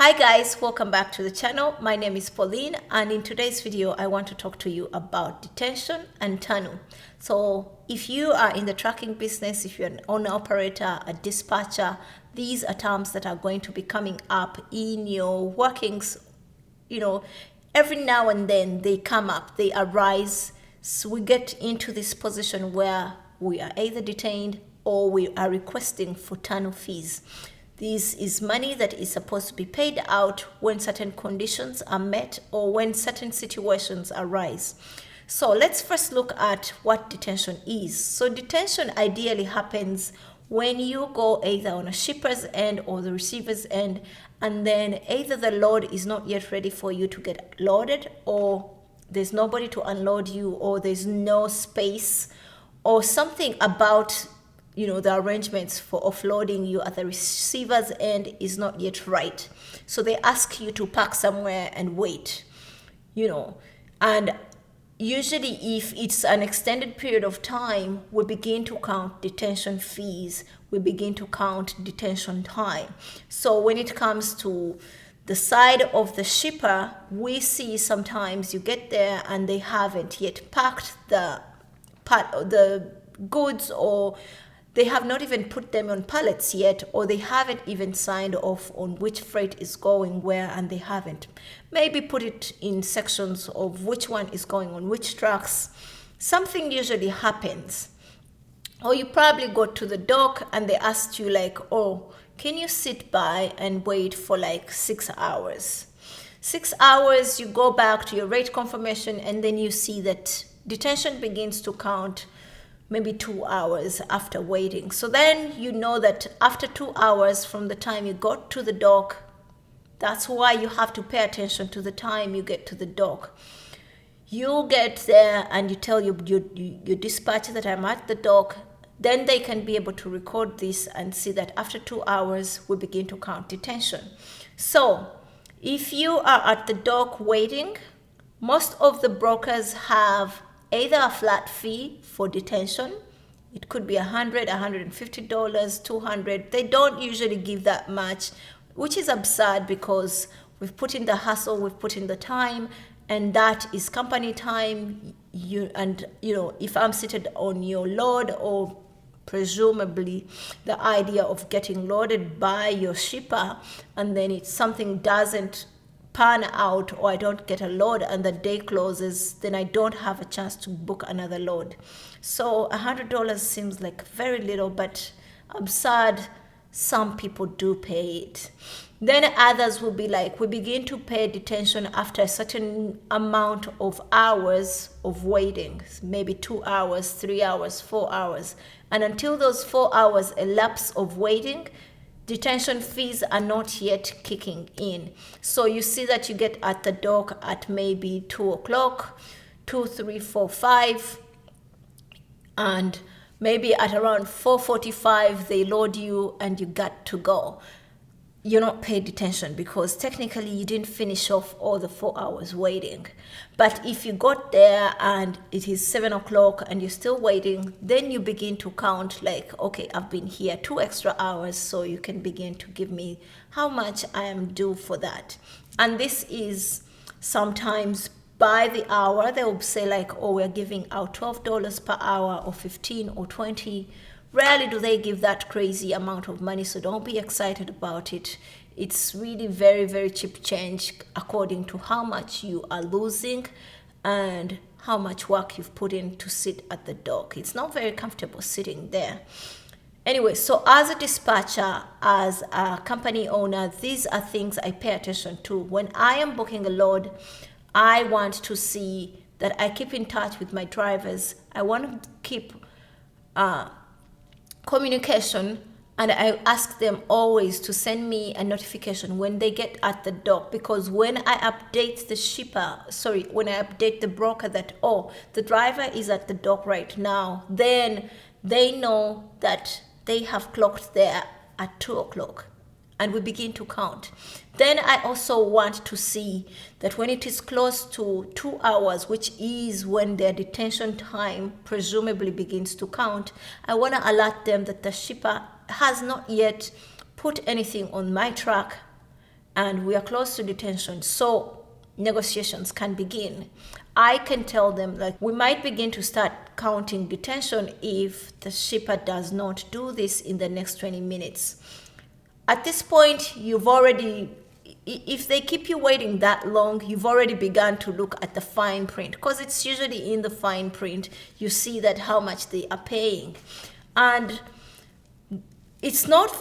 Hi guys, welcome back to the channel. My name is Pauline, and in today's video I want to talk to you about detention and TONU. So if you are in the trucking business, if you're an owner operator, a dispatcher, these are terms that are going to be coming up in your workings. Every now and then they come up, they arise. So we get into this position where we are either detained or we are requesting for TONU fees. This is money that is supposed to be paid out when certain conditions are met or when certain situations arise. So let's first look at what detention is. So detention ideally happens when you go either on a shipper's end or the receiver's end, and then either the load is not yet ready for you to get loaded, or there's nobody to unload you, or there's no space, or something about the arrangements for offloading you at the receiver's end is not yet right. So they ask you to park somewhere and wait, and usually if it's an extended period of time, we begin to count detention fees, we begin to count detention time. So when it comes to the side of the shipper, we see sometimes you get there and they haven't yet packed the goods, or they have not even put them on pallets yet, or they haven't even signed off on which freight is going where, and they haven't maybe put it in sections of which one is going on which trucks. Something usually happens. Or you probably go to the dock and they asked you like, oh, can you sit by and wait for like 6 hours? 6 hours, you go back to your rate confirmation, and then you see that detention begins to count maybe 2 hours after waiting. So then you know that after 2 hours from the time you got to the dock, that's why you have to pay attention to the time you get to the dock. You get there and you tell your dispatcher that I'm at the dock. Then they can be able to record this and see that after 2 hours, we begin to count detention. So if you are at the dock waiting, most of the brokers have either a flat fee for detention. It could be $100, $150, $200. They don't usually give that much, which is absurd because we've put in the hustle, we've put in the time, and that is company time. If I'm seated on your load, or presumably the idea of getting loaded by your shipper, and then something doesn't pan out, or I don't get a load and the day closes, then I don't have a chance to book another load. So $100 seems like very little, but absurd. Some people do pay it. Then others will be like, we begin to pay detention after a certain amount of hours of waiting, maybe 2 hours, 3 hours, 4 hours. And until those 4 hours elapse of waiting, detention fees are not yet kicking in. So you see that you get at the dock at maybe 2 o'clock, 2, 3, 4, 5, and maybe at around 4:45 they load you and you got to go. You're not paid detention because technically you didn't finish off all the 4 hours waiting. But if you got there and it is 7 o'clock and you're still waiting, then you begin to count like, okay, I've been here 2 extra hours, so you can begin to give me how much I am due for that. And this is sometimes by the hour. They will say like, oh, we're giving out $12 per hour, or 15 or 20. Rarely do they give that crazy amount of money, so don't be excited about it. It's really very, very cheap change according to how much you are losing and how much work you've put in to sit at the dock. It's not very comfortable sitting there. Anyway, so as a dispatcher, as a company owner, these are things I pay attention to. When I am booking a load, I want to see that I keep in touch with my drivers. I want to keep communication, and I ask them always to send me a notification when they get at the dock, because when I update when I update the broker that, oh, the driver is at the dock right now, then they know that they have clocked there at 2 o'clock. And we begin to count. Then I also want to see that when it is close to 2 hours, which is when their detention time presumably begins to count, I want to alert them that the shipper has not yet put anything on my truck and we are close to detention, so negotiations can begin. I can tell them, like, we might begin to start counting detention if the shipper does not do this in the next 20 minutes. At this point, if they keep you waiting that long, you've already begun to look at the fine print, because it's usually in the fine print you see that how much they are paying. And it's not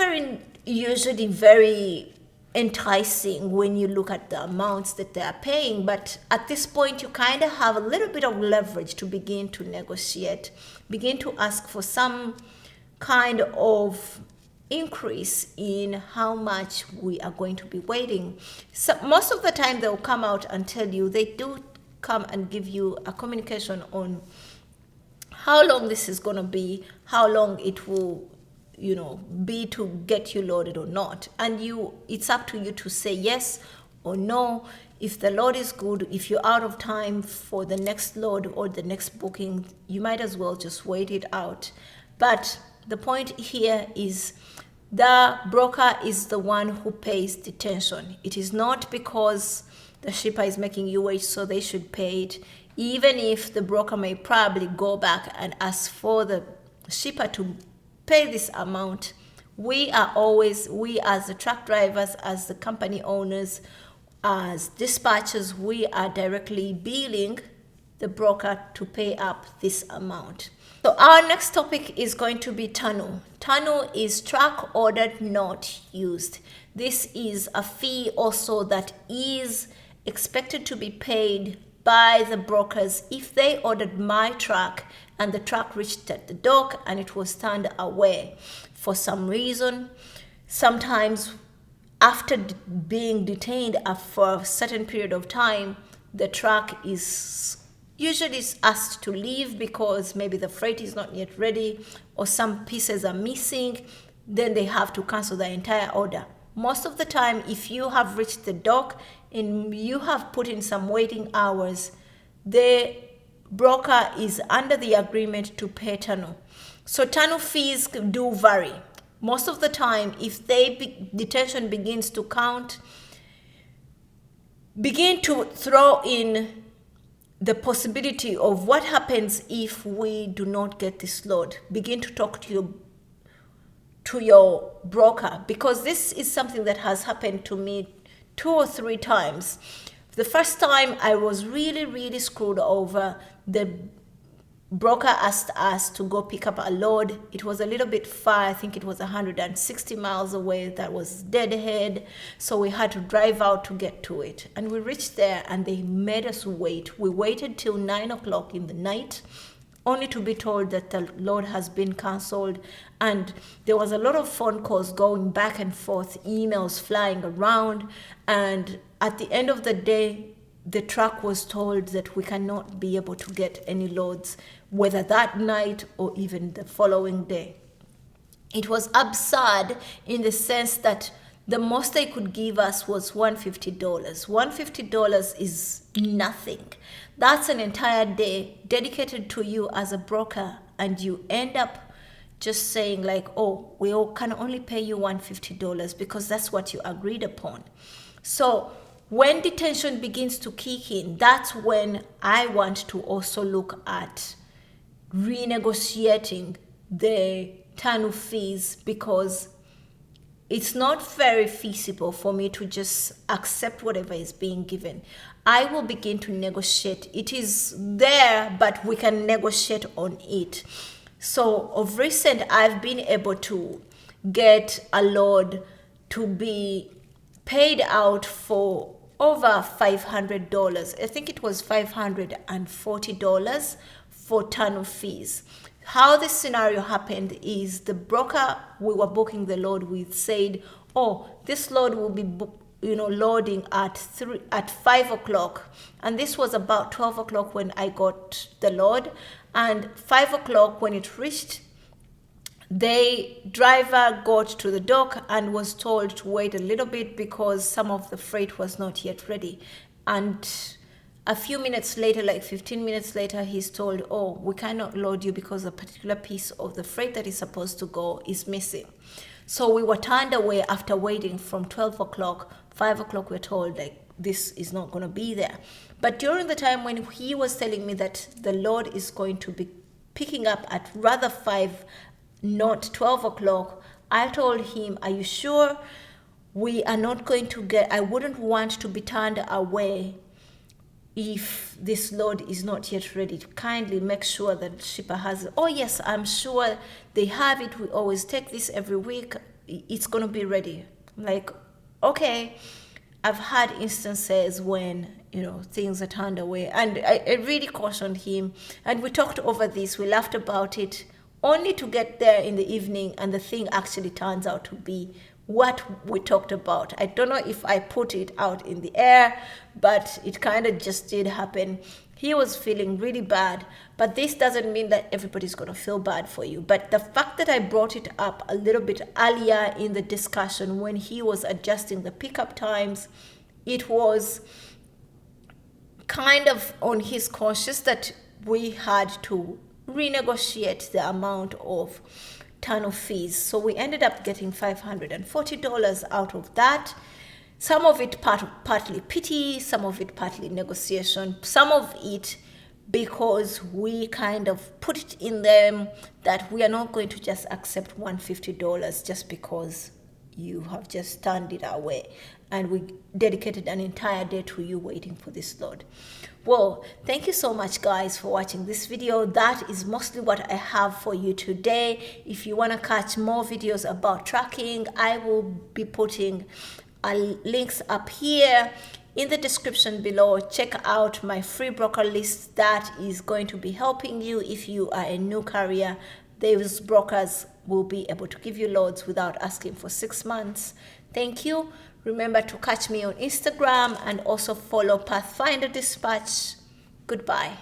usually very enticing when you look at the amounts that they are paying, but at this point you kind of have a little bit of leverage to begin to negotiate, begin to ask for some kind of increase in how much we are going to be waiting. So most of the time they'll come out and tell you, they do come and give you a communication on how long this is going to be, how long it will be to get you loaded or not. And it's up to you to say yes or no. If the load is good, if you're out of time for the next load or the next booking, you might as well just wait it out. But the point here is the broker is the one who pays detention. It is not because the shipper is making you wait, so they should pay it. Even if the broker may probably go back and ask for the shipper to pay this amount, we as the truck drivers, as the company owners, as dispatchers, we are directly billing the broker to pay up this amount. So our next topic is going to be TONU. TONU is truck ordered not used. This is a fee also that is expected to be paid by the brokers if they ordered my truck and the truck reached at the dock and it was turned away for some reason. Sometimes after being detained for a certain period of time, the truck is usually asked to leave because maybe the freight is not yet ready or some pieces are missing. Then they have to cancel the entire order. Most of the time, if you have reached the dock and you have put in some waiting hours, the broker is under the agreement to pay TONU. So TONU fees do vary. Most of the time, if detention begins to count, begin to throw in the possibility of what happens if we do not get this load. Begin to talk to your broker, because this is something that has happened to me 2 or 3 times. The first time I was really screwed over. The broker asked us to go pick up a load. It was a little bit far. I think it was 160 miles away. That was deadhead. So we had to drive out to get to it. And we reached there and they made us wait. We waited till 9 o'clock in the night, only to be told that the load has been canceled. And there was a lot of phone calls going back and forth, emails flying around. And at the end of the day, the truck was told that we cannot be able to get any loads, whether that night or even the following day. It was absurd in the sense that the most they could give us was $150. $150 is nothing. That's an entire day dedicated to you as a broker, and you end up just saying like, oh, we can only pay you $150 because that's what you agreed upon. So when detention begins to kick in, that's when I want to also look at renegotiating the TONU fees, because it's not very feasible for me to just accept whatever is being given. I will begin to negotiate. It is there, but we can negotiate on it. So of recent, I've been able to get a load to be paid out for over $500. I think it was $540 for TONU fees. How this scenario happened is the broker we were booking the load with said, oh, this load will be loading at 5 o'clock. And this was about 12 o'clock when I got the load. And 5 o'clock when it reached, the driver got to the dock and was told to wait a little bit because some of the freight was not yet ready. And a few minutes later, like 15 minutes later, he's told, oh, we cannot load you because a particular piece of the freight that is supposed to go is missing. So we were turned away after waiting from 12 o'clock 5 o'clock we're told like this is not going to be there. But during the time when he was telling me that the load is going to be picking up at rather 5, not 12 o'clock, I told him, are you sure? We are not going to get, I wouldn't want to be turned away if this load is not yet ready. Kindly make sure that shipper has it. Oh yes, I'm sure they have it. We always take this every week. It's going to be ready. I'm like, okay. I've had instances when, things are turned away, and I really cautioned him, and we talked over this, we laughed about it, only to get there in the evening and the thing actually turns out to be what we talked about. I don't know if I put it out in the air, but it kind of just did happen. He was feeling really bad, but this doesn't mean that everybody's going to feel bad for you. But the fact that I brought it up a little bit earlier in the discussion when he was adjusting the pickup times, it was kind of on his conscience that we had to renegotiate the amount of TONU fees. So we ended up getting $540 out of that. Some of it partly pity, some of it partly negotiation, some of it because we kind of put it in them that we are not going to just accept $150 just because you have just turned it away, and we dedicated an entire day to you waiting for this load. Well, thank you so much guys for watching this video. That is mostly what I have for you today. If you want to catch more videos about tracking, I will be putting links up here in the description below. Check out my free broker list that is going to be helping you if you are a new carrier. Those brokers will be able to give you loads without asking for 6 months. Thank you. Remember to catch me on Instagram and also follow Pathfinder Dispatch. Goodbye.